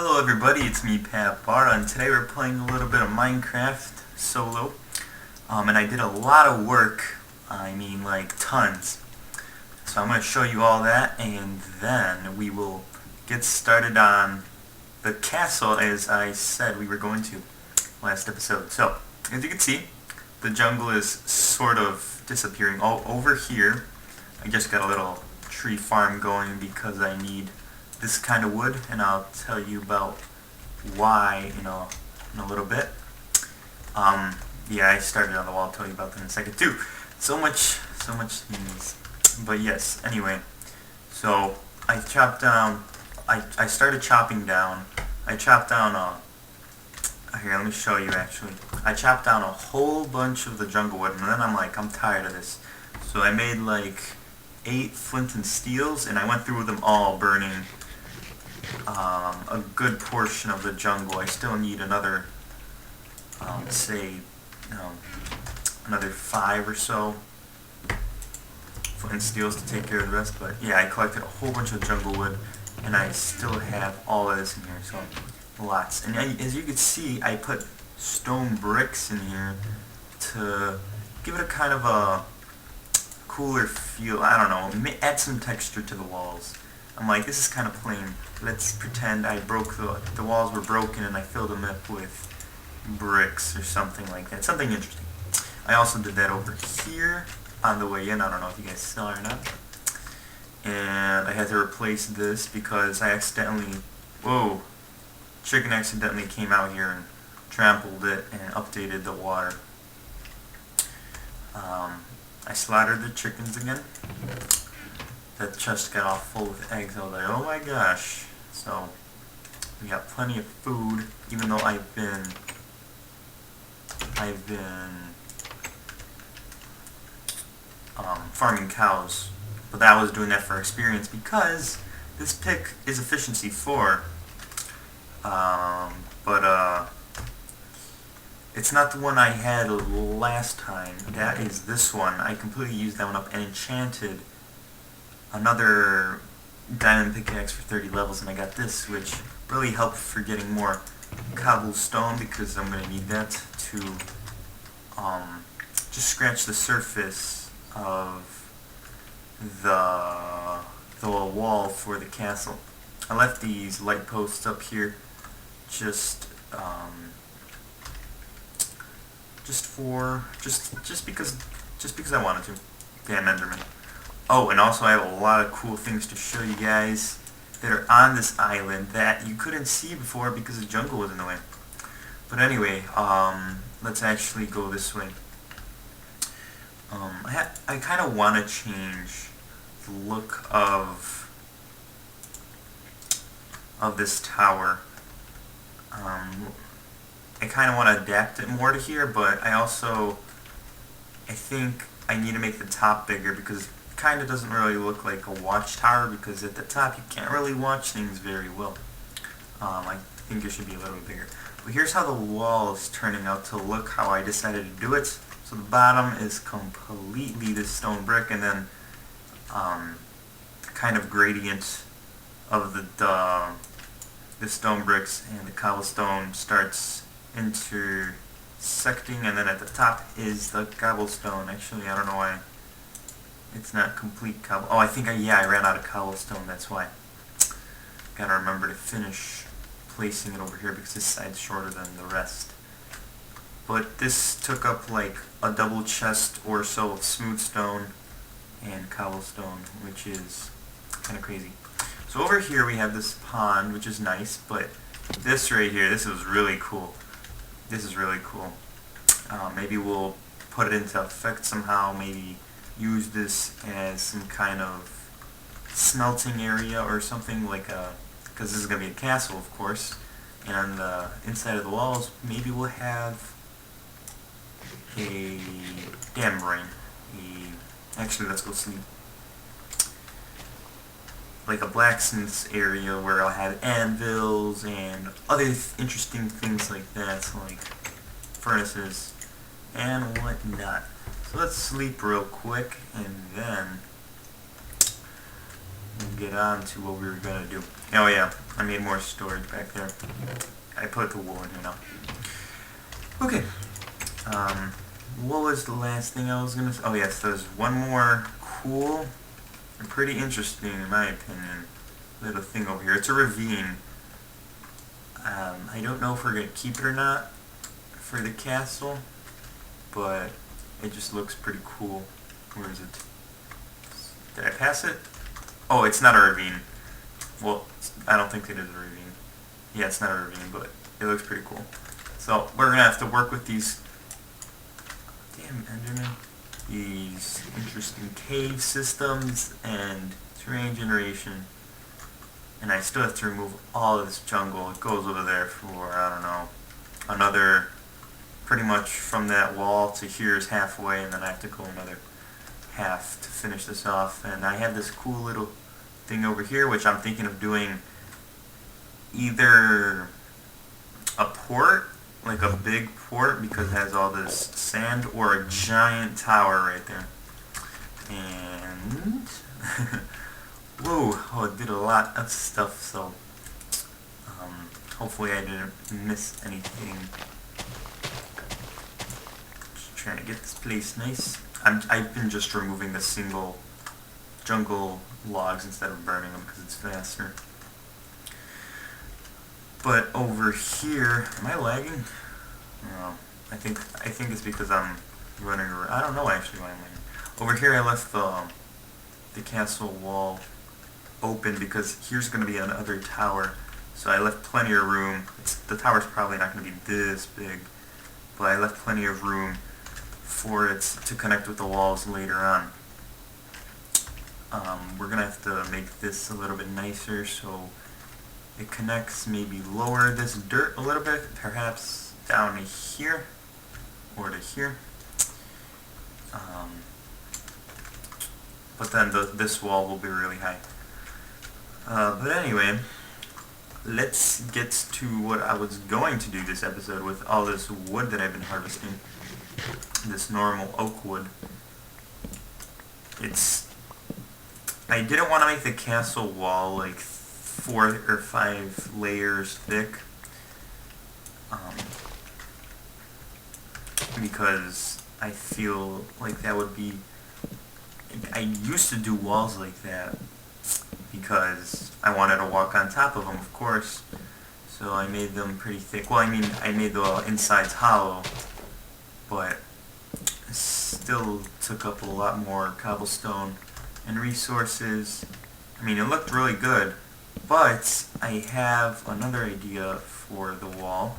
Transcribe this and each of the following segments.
Hello everybody, it's me Pat Barra, and today we're playing a little bit of Minecraft solo. And I did a lot of work, I mean like tons. So I'm going to show you all that, and then we will get started on the castle as I said we were going to last episode. So, as you can see, the jungle is sort of disappearing. Oh, over here, I just got a little tree farm going because I need this kind of wood, and I'll tell you about why in a little bit. Yeah, I started on the wall. I'll tell you about that in a second too. So much things. But yes, anyway, so I chopped down. I started chopping down. I chopped down here, let me show you actually. I chopped down a whole bunch of the jungle wood, and then I'm like, I'm tired of this. So I made like 8 flint and steels, and I went through them all, burning a good portion of the jungle. I still need another, say, another 5 or so flint steels to take care of the rest. But yeah, I collected a whole bunch of jungle wood, and I still have all of this in here, so lots. And as you can see, I put stone bricks in here to give it a kind of a cooler feel. I don't know, add some texture to the walls. I'm like, this is kind of plain. Let's pretend I broke the walls were broken and I filled them up with bricks or something like that. Something interesting. I also did that over here on the way in. I don't know if you guys saw it or not. And I had to replace this because I accidentally, chicken accidentally came out here and trampled it and updated the water. I slaughtered the chickens again. That chest got all full with eggs. I was like, oh my gosh. So we got plenty of food, even though I've been farming cows. But I was doing that for experience because this pick is efficiency 4. It's not the one I had last time. That is this one. I completely used that one up and enchanted another diamond pickaxe for 30 levels, and I got this, which really helped for getting more cobblestone because I'm going to need that to just scratch the surface of the wall for the castle. I left these light posts up here just because I wanted to. Damn Enderman. Oh, and also I have a lot of cool things to show you guys that are on this island that you couldn't see before because the jungle was in the way. But anyway, let's actually go this way. I kind of want to change the look of this tower. I kind of want to adapt it more to here, but I think I need to make the top bigger because it kind of doesn't really look like a watchtower, because at the top you can't really watch things very well. I think it should be a little bit bigger. But here's how the wall is turning out to look, how I decided to do it. So the bottom is completely this stone brick, and then kind of gradient of the stone bricks and the cobblestone starts intersecting, and then at the top is the cobblestone. Actually, I don't know why it's not complete cobble. Oh, I think I ran out of cobblestone, that's why. Gotta remember to finish placing it over here because this side's shorter than the rest. But this took up like a double chest or so of smooth stone and cobblestone, which is kind of crazy. So over here we have this pond, which is nice, but this right here, this is really cool. This is really cool. Maybe we'll put it into effect somehow, maybe use this as some kind of smelting area or something, like because this is going to be a castle, of course, and on the inside of the walls, maybe we'll have a brain. Actually, let's go sleep. Like a blacksmith's area where I'll have anvils and other interesting things like that, so like furnaces and whatnot. So let's sleep real quick, and then we'll get on to what we were going to do. Oh yeah, I made more storage back there. I put the wool in here now. Okay. What was the last thing I was gonna say? Oh yes, there's one more cool and pretty interesting, in my opinion, little thing over here. It's a ravine. I don't know if we're gonna keep it or not for the castle, but it just looks pretty cool. Where is it? Did I pass it? Oh, it's not a ravine. Well, I don't think it is a ravine. Yeah, it's not a ravine, but it looks pretty cool. So we're gonna have to work with these damn Enderman, these interesting cave systems and terrain generation, and I still have to remove all of this jungle. It goes over there for, I don't know, another, pretty much from that wall to here is halfway, and then I have to go another half to finish this off. And I have this cool little thing over here, which I'm thinking of doing either a port, like a big port because it has all this sand, or a giant tower right there. And whoa, oh, it did a lot of stuff, so hopefully I didn't miss anything. Just trying to get this place nice. I've been just removing the single jungle logs instead of burning them because it's faster. But over here, am I lagging? No, I think it's because I'm running around. I don't know actually why I'm lagging. Over here I left the castle wall open because here's going to be another tower. So I left plenty of room. The tower's probably not going to be this big, but I left plenty of room for it to connect with the walls later on. We're going to have to make this a little bit nicer so it connects. Maybe lower this dirt a little bit, perhaps down to here or to here. But then this wall will be really high. But anyway, let's get to what I was going to do this episode with all this wood that I've been harvesting. This normal oak wood. I didn't want to make the castle wall like 4 or 5 layers thick. Because I feel like that would be... I used to do walls like that because I wanted to walk on top of them, of course. So I made them pretty thick. Well, I mean, I made the insides hollow, but it still took up a lot more cobblestone and resources. I mean, it looked really good, but I have another idea for the wall.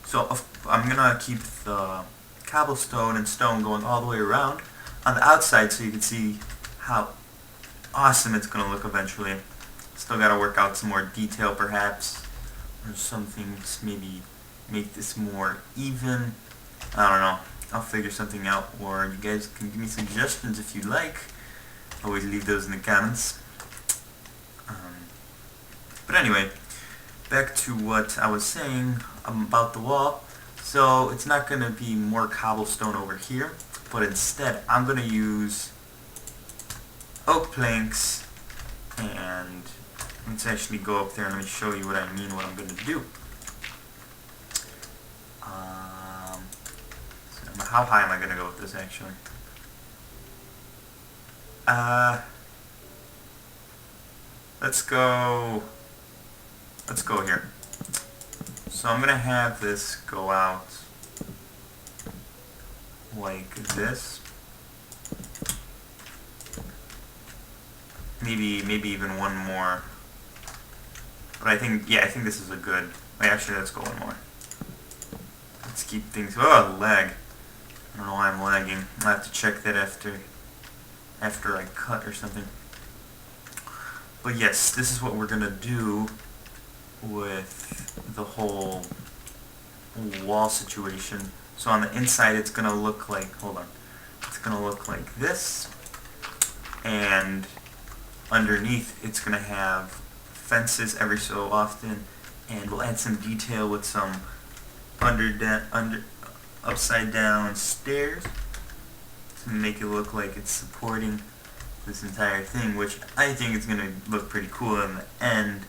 So I'm gonna keep the cobblestone and stone going all the way around on the outside so you can see how awesome it's gonna look eventually. Still gotta work out some more detail perhaps, or something to maybe make this more even. I don't know. I'll figure something out, or you guys can give me suggestions if you like. Always leave those in the comments. But anyway, back to what I was saying about the wall. So it's not going to be more cobblestone over here, but instead I'm going to use oak planks, and let's actually go up there and let me show you what I mean, what I'm going to do. So how high am I going to go with this actually? Let's go here. So I'm gonna have this go out like this. Maybe even one more. But I think this is a good. Wait, actually, let's go one more. Let's keep things. Oh, lag. I don't know why I'm lagging. I'll have to check that after I cut or something. But yes, this is what we're gonna do with the whole wall situation. So on the inside it's gonna look like, it's gonna look like this, and underneath it's gonna have fences every so often, and we'll add some detail with some upside down stairs to make it look like it's supporting this entire thing, which I think is going to look pretty cool in the end.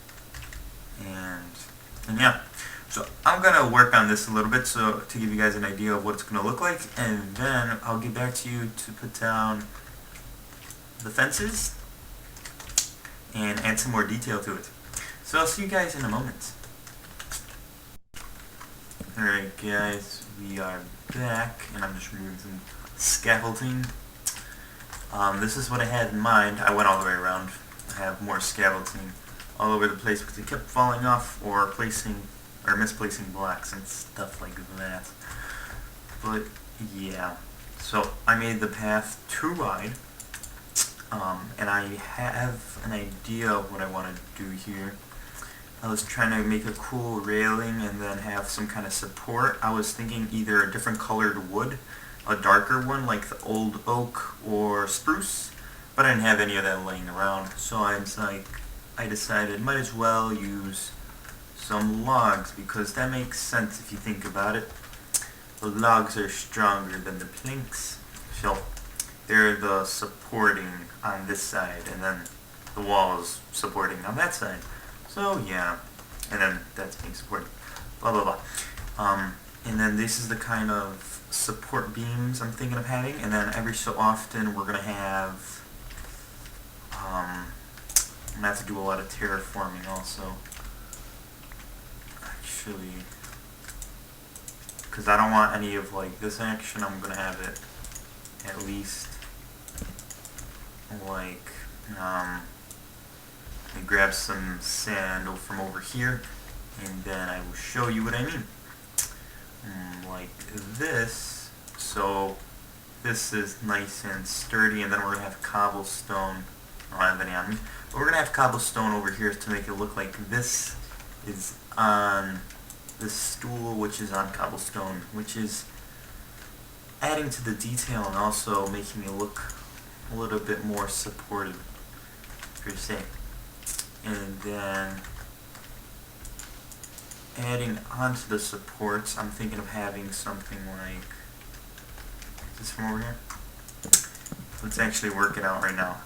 And yeah, so I'm going to work on this a little bit so to give you guys an idea of what it's going to look like, and then I'll get back to you to put down the fences and add some more detail to it. So I'll see you guys in a moment. Alright guys, we are back, and I'm just removing some scaffolding. This is what I had in mind. I went all the way around. I have more scaffolding all over the place because it kept falling off or misplacing blocks and stuff like that. But yeah, so I made the path too wide, and I have an idea of what I want to do here. I was trying to make a cool railing and then have some kind of support. I was thinking either a different colored wood, a darker one like the old oak or spruce, but I didn't have any of that laying around, so I decided might as well use some logs, because that makes sense if you think about it. The logs are stronger than the planks, so they're the supporting on this side, and then the wall is supporting on that side. So yeah, and then that's being supported, blah blah blah. And then this is the kind of support beams I'm thinking of having, and then every so often we're gonna have, I'm gonna have to do a lot of terraforming also. Actually, because I don't want any of like this action, I'm gonna have it at least like I grab some sand from over here, and then I will show you what I mean. Like this. So this is nice and sturdy, and then we're gonna have cobblestone. I don't have any on me, but we're gonna have cobblestone over here to make it look like this is on this stool, which is on cobblestone, which is adding to the detail and also making it look a little bit more supported per se. And then adding onto the supports, I'm thinking of having something like this from over here. Let's actually work it out right now.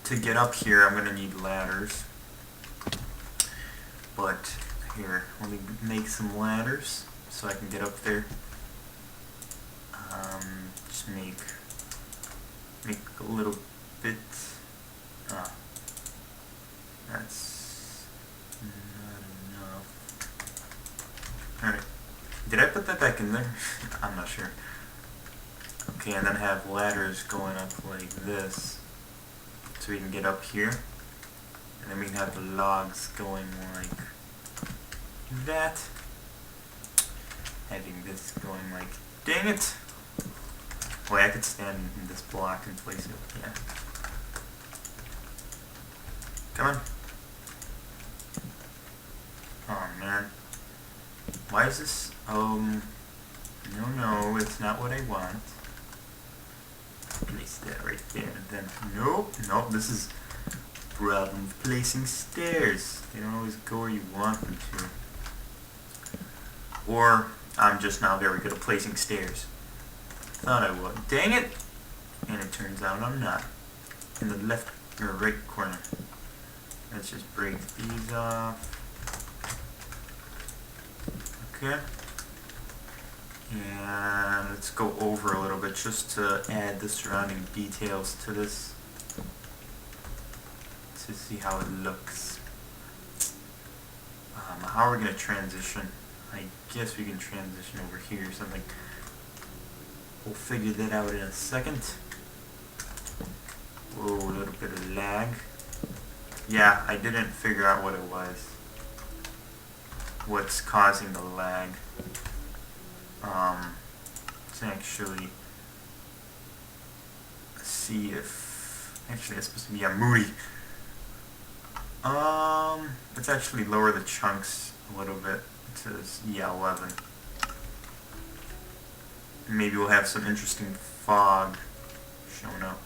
To get up here, I'm going to need ladders. But here, let me make some ladders so I can get up there. Just make a little bit. That's not enough. Alright. Did I put that back in there? I'm not sure. Okay, and then have ladders going up like this, so we can get up here. And then we can have the logs going like that. Having this going like, dang it! Wait, I could stand in this block and place it. Yeah. Come on. Oh man. Why is this? No, it's not what I want. Place that right there, and then, nope, this is problem with placing stairs. They don't always go where you want them to. Or, I'm just not very good at placing stairs. Thought I would. Dang it! And it turns out I'm not. In the left or right corner. Let's just break these off. Okay. And let's go over a little bit just to add the surrounding details to this, to see how it looks. How are we going to transition? I guess we can transition over here or something. We'll figure that out in a second. Whoa, a little bit of lag. Yeah, I didn't figure out what it was. What's causing the lag. Let's actually see if, actually it's supposed to be a Moody. Let's actually lower the chunks a little bit to, yeah, 11. Maybe we'll have some interesting fog showing up.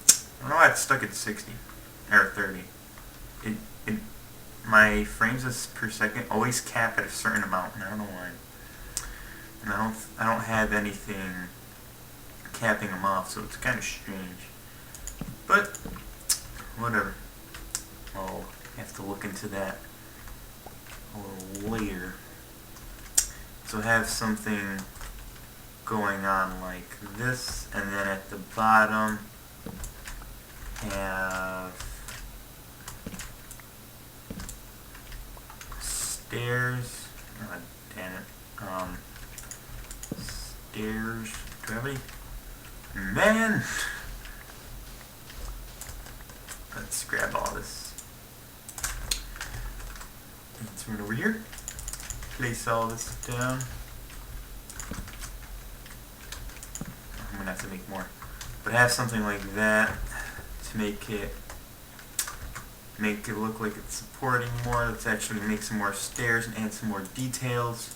I don't know why it's stuck at 60 or 30. My frames per second always cap at a certain amount, and I don't know why. And I don't have anything capping them off, so it's kind of strange. But whatever. I'll have to look into that a little later. So have something going on like this, and then at the bottom have stairs. Oh, damn it. Stairs. Do I have any? Man! Let's grab all this. Let's run over here. Place all this down. I'm gonna have to make more. But have something like that to make it look like it's supporting more. Let's actually make some more stairs and add some more details.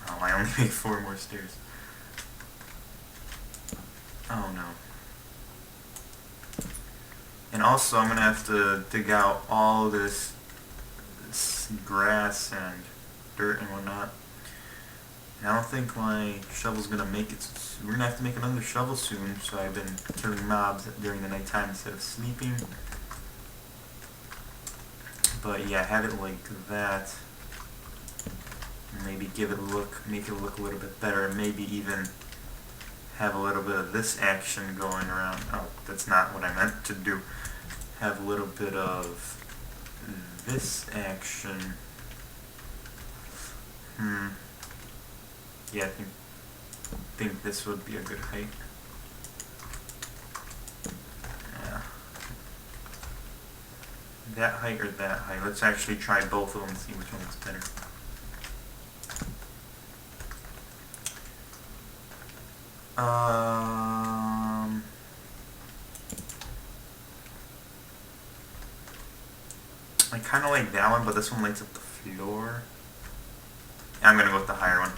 Oh, I only made 4 more stairs. Oh no. And also I'm gonna have to dig out all this grass and dirt and whatnot. And I don't think my shovel's gonna make it. We're gonna have to make another shovel soon, so I've been killing mobs during the nighttime instead of sleeping. But yeah, have it like that. Maybe give it a look, make it look a little bit better, and maybe even have a little bit of this action going around. Oh, that's not what I meant to do. Have a little bit of this action. Yeah, I think this would be a good height. Yeah. That height or that height? Let's actually try both of them and see which one looks better. I kind of like that one, but this one lights up the floor. Yeah, I'm gonna go with the higher one.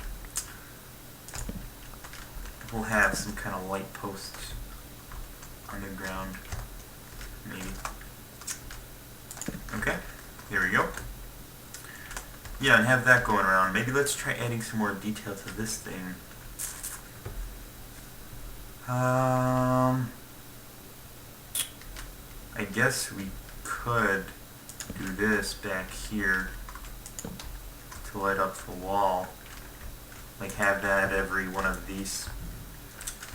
We'll have some kind of light posts on the ground, maybe. Okay, here we go. Yeah, and have that going around. Maybe let's try adding some more detail to this thing. I guess we could do this back here to light up the wall. Like have that at every one of these.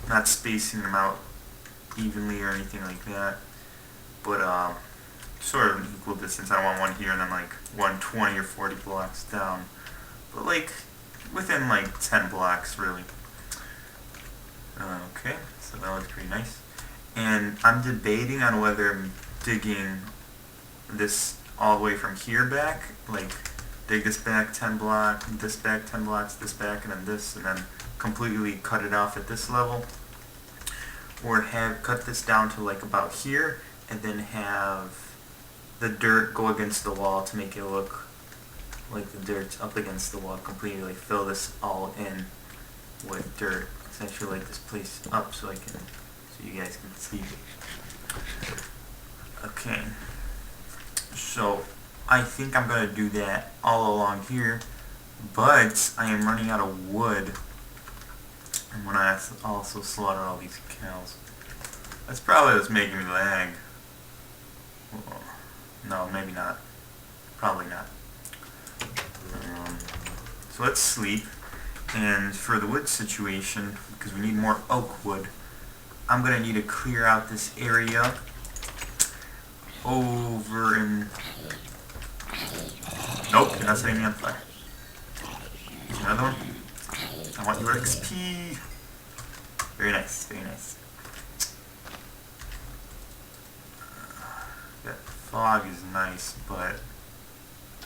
Not spacing them out evenly or anything like that, but sort of an equal distance. I don't want one here and then like 120 or 40 blocks down, but like within like 10 blocks really. Okay, so that looks pretty nice. And I'm debating on whether I'm digging this all the way from here back, like dig this back 10 blocks, this back 10 blocks, this back, and then this, and then completely cut it off at this level, or have cut this down to like about here, and then have the dirt go against the wall to make it look like the dirt's up against the wall completely, like fill this all in with dirt. Let's actually light this place up so you guys can see. Okay, so I think I'm gonna do that all along here, but I am running out of wood. I'm gonna have to also slaughter all these cows. That's probably what's making me lag. No, maybe not. Probably not. So let's sleep. And for the wood situation, because we need more oak wood, I'm going to need to clear out this area over in... Nope, you're not setting me on fire. Here's another one. I want your XP. Very nice, very nice. That fog is nice, but...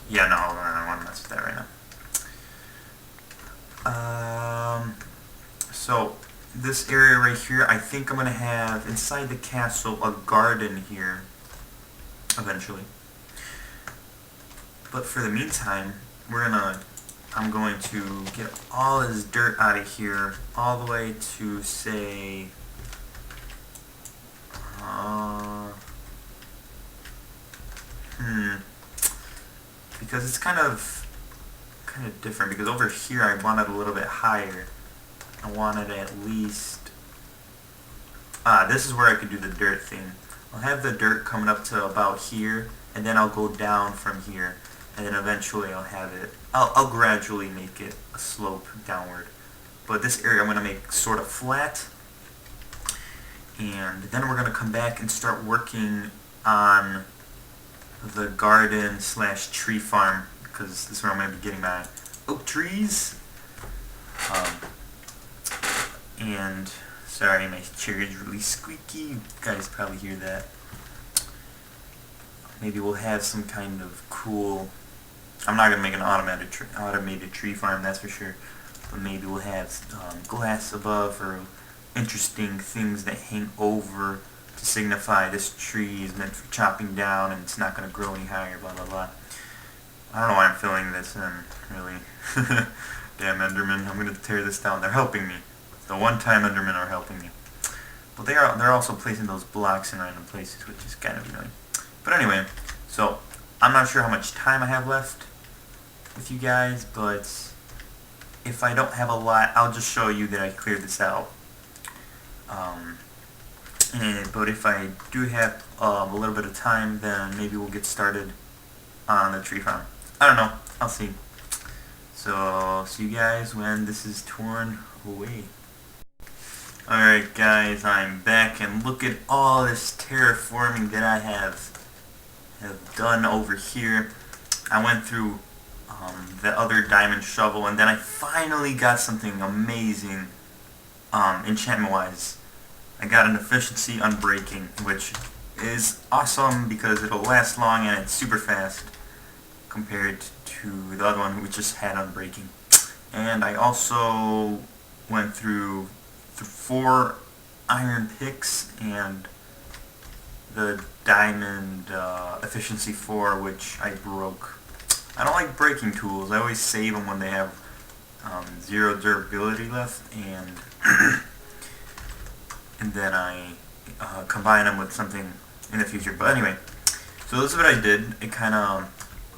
Yeah, no, I don't want to mess with that right now. So this area right here, I think I'm going to have inside the castle a garden here eventually. But for the meantime, I'm going to get all this dirt out of here all the way to say because it's kind of different, because over here I want it a little bit higher. I want it at least this is where I could do the dirt thing. I'll have the dirt coming up to about here, and then I'll go down from here, and then eventually I'll have it, I'll gradually make it a slope downward. But this area I'm going to make sort of flat, and then we're going to come back and start working on the garden slash tree farm, because this is where I'm going to be getting my oak trees. And sorry, my chair is really squeaky. You guys probably hear that. Maybe we'll have some kind of cool. I'm not gonna make an automated tree farm, that's for sure. But maybe we'll have glass above or interesting things that hang over to signify this tree is meant for chopping down and it's not gonna grow any higher. Blah blah blah. I don't know why I'm filling this in, really. Damn Enderman, I'm gonna tear this down. They're helping me. The one-time Endermen are helping me. But they're also placing those blocks in random places, which is kind of annoying. But anyway, so I'm not sure how much time I have left with you guys, but if I don't have a lot, I'll just show you that I cleared this out. But if I do have a little bit of time, then maybe we'll get started on the tree farm. I don't know. I'll see. So, see you guys when this is torn away. Alright guys, I'm back, and look at all this terraforming that I have done over here. I went through the other diamond shovel, and then I finally got something amazing enchantment-wise. I got an efficiency unbreaking, which is awesome because it'll last long and it's super fast compared to the other one we just had unbreaking. And I also went through 4 iron picks and the diamond efficiency 4, which I broke. I don't like breaking tools. I always save them when they have 0 durability left, and and then I combine them with something in the future. But anyway, so this is what I did. It kind of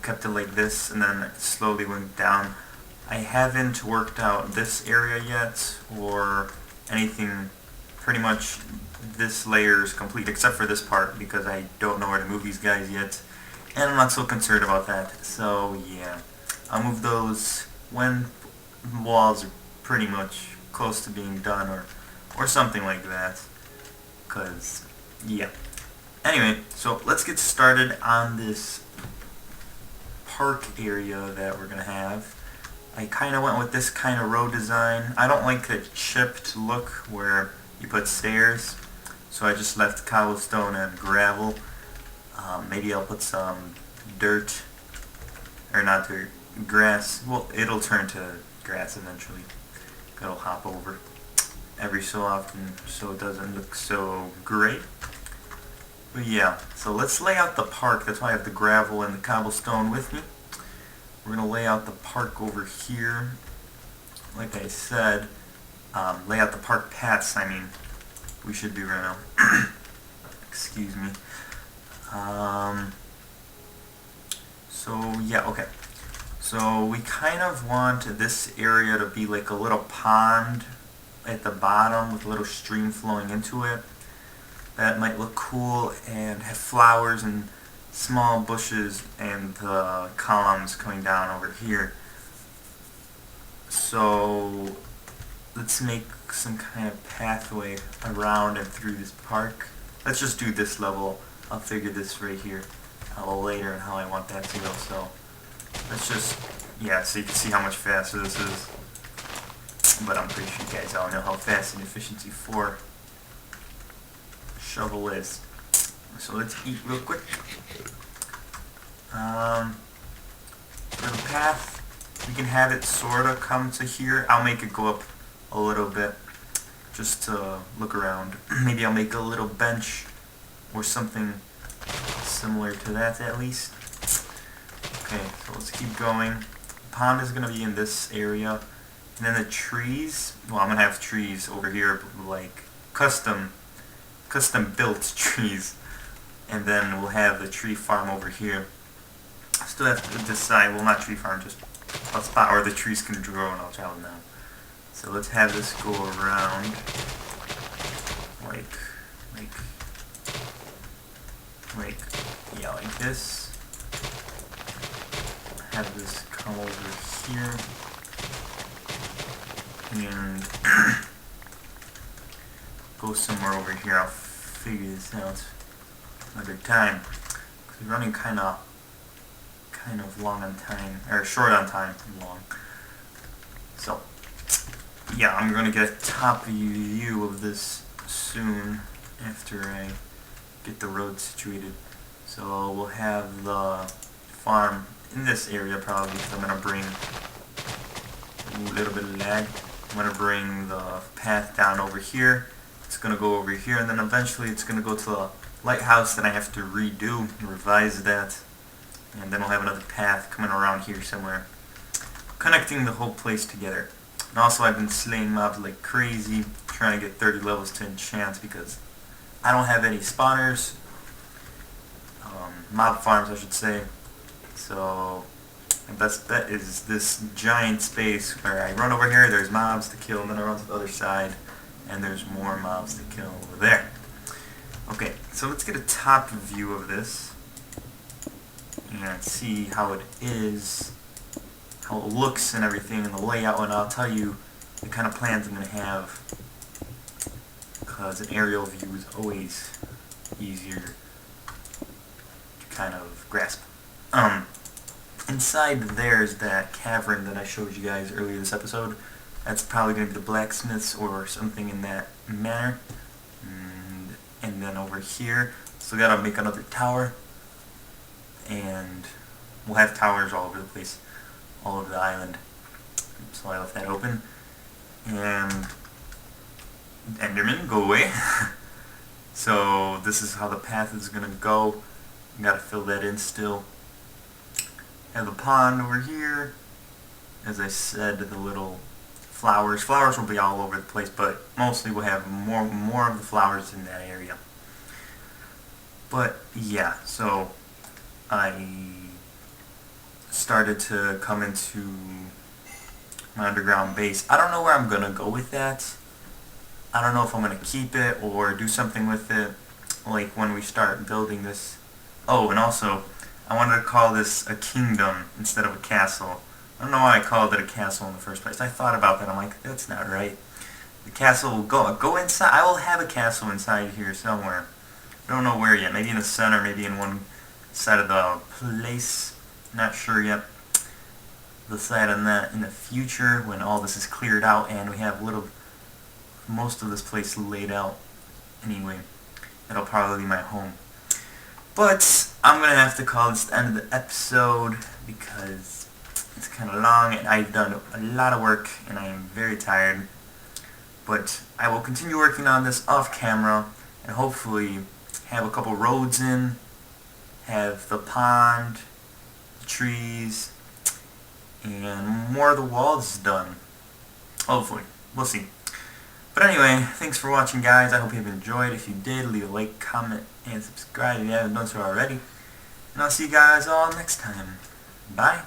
kept it like this, and then it slowly went down. I haven't worked out this area yet, or anything. Pretty much this layer is complete, except for this part, because I don't know where to move these guys yet, and I'm not so concerned about that. So yeah, I'll move those when walls are pretty much close to being done, or something like that, because yeah. Anyway, so let's get started on this park area that we're gonna have. I kind of went with this kind of road design. I don't like the chipped look where you put stairs, so I just left cobblestone and gravel. Maybe I'll put some dirt, or not dirt, grass. Well, it'll turn to grass eventually. It'll hop over every so often so it doesn't look so great. But yeah, so let's lay out the park. That's why I have the gravel and the cobblestone with me. We're going to lay out the park over here. Like I said, lay out the park paths. I mean, we should be right now. Excuse me. So yeah, okay. So we kind of want this area to be like a little pond at the bottom with a little stream flowing into it. That might look cool, and have flowers and small bushes and the columns coming down over here. So let's make some kind of pathway around and through this park. Let's just do this level. I'll figure this right here out later and how I want that to go. So let's just, yeah, so you can see how much faster this is. But I'm pretty sure you guys all know how fast an efficiency 4 shovel is. So let's eat real quick. For the path, we can have it sorta come to here. I'll make it go up a little bit just to look around. Maybe I'll make a little bench or something similar to that at least. Okay, so let's keep going. The pond is gonna be in this area. And then the trees, well, I'm gonna have trees over here, like custom built trees. And then we'll have the tree farm over here. Still have to decide, well, not tree farm, just a spot where the trees can grow, and I'll tell them now. So let's have this go around like like this. Have this come over here and go somewhere over here. I'll figure this out another time. Cause we're running kind of long on time, or short on time. Long. So yeah, I'm gonna get a top view of this soon after I get the road situated. So we'll have the farm in this area probably, because I'm gonna bring a little bit of lag. I'm gonna bring the path down over here. It's gonna go over here, and then eventually it's gonna go to the lighthouse. Then I have to redo and revise that, and then we'll have another path coming around here somewhere, connecting the whole place together. And also I've been slaying mobs like crazy, trying to get 30 levels to enchant, because I don't have any spawners, mob farms I should say. So my best bet is this giant space where I run over here, there's mobs to kill, and then I run to the other side and there's more mobs to kill over there. Okay, so let's get a top view of this and see how it is, how it looks and everything, and the layout, and I'll tell you the kind of plans I'm going to have, because an aerial view is always easier to kind of grasp. Inside there's that cavern that I showed you guys earlier this episode. That's probably going to be the blacksmiths or something in that manner. And then over here, so we gotta make another tower, and we'll have towers all over the place, all over the island. So I left that open. And Enderman, go away. So this is how the path is gonna go. You gotta fill that in still. Have the pond over here. As I said, the little flowers. Flowers will be all over the place, but mostly we'll have more of the flowers in that area. But yeah, so I started to come into my underground base. I don't know where I'm gonna go with that. I don't know if I'm gonna keep it or do something with it, like when we start building this. Oh, and also, I wanted to call this a kingdom instead of a castle. I don't know why I called it a castle in the first place. I thought about that. I'm like, that's not right. The castle will go inside. I will have a castle inside here somewhere. I don't know where yet. Maybe in the center, maybe in one side of the place. Not sure yet. Decide on that in the future when all this is cleared out and we have most of this place laid out. Anyway, that'll probably be my home. But I'm gonna have to call this the end of the episode because it's kind of long and I've done a lot of work and I am very tired. But I will continue working on this off camera and hopefully have a couple roads in, have the pond, the trees, and more of the walls done. Hopefully. We'll see. But anyway, thanks for watching, guys. I hope you've enjoyed. If you did, leave a like, comment, and subscribe if you haven't done so already. And I'll see you guys all next time. Bye.